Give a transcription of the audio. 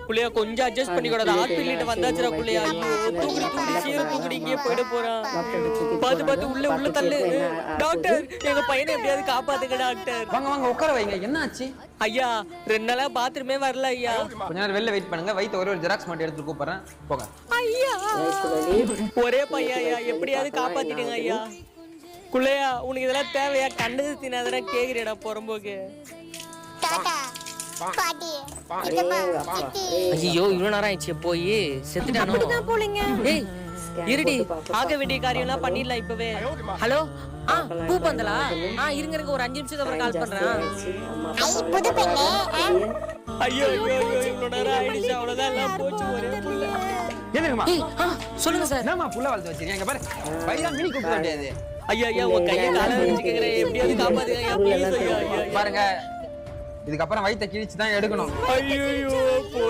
புள்ளையா கொஞ்சம் அட்ஜஸ்ட் பண்ணிக்கூடாது. ஹாஸ்பிட்டல்கிட்ட வந்தாச்சுடா புள்ளையா. ஐயோ தூக்குடி தூக்குடி சீரம் தூக்குடி இங்கேயே போயிட போறான். பார்த்து உள்ள தள்ளு. டாக்டர் எங்க பையனை எப்படியாவது காப்பாத்துங்க டாக்டர். வாங்க வாங்க உட்கார வைங்க. என்ன ஆச்சு ஐயா? 2 நாளா பாத்ரூமே வரல ஐயா. கொஞ்ச நேரம் வெளில வெயிட் பண்ணுங்க. வயித்து ஒரு ஜெராக்ஸ் மட்டும் எடுத்து கூப்பிடுறேன் போங்க. ஐயா ஒரே பையன் ஐயா, எப்படியாவது காப்பாத்திடுங்க ஐயா. குள்ளையா உனக்கு இதெல்லாம் தேவையா? கண்ணு தின்னாதானே கேக்குறேடா புறம்போக்கு. ஐயோ இவ்வளவு நேரம் ஆயிடுச்சு போய் செத்துட்டானோ போலீங்க. ஏய் இருடி, ஆக வேண்டிய காரியம் எல்லாம் பண்ணிடலாம் இப்பவே. ஹலோ பூ பந்தலா? இருங்க ஒரு 5 நிமிஷத்துக்கு அப்புறம் கால் பண்றேன். ஐயோ இவ்வளவு நேரம் ஆயிடுச்சு, அவ்வளவுதான் எல்லாம் போச்சு. ஒரே புள்ள. சொல்லுங்க சார். என்னமா புள்ள வளர்த்து வச்சிருக்கீங்க பாரு. பையன் மினி கூப்பிட முடியாது. ஐயா உங்க கையை காலை வச்சு கேக்குறேன், எப்படியாவது காப்பாத்துங்க ப்ளீஸ் ஐயா. பாருங்க இதுக்கப்புறம் வயித்தை கிழிச்சு தான் எடுக்கணும். ஐயோ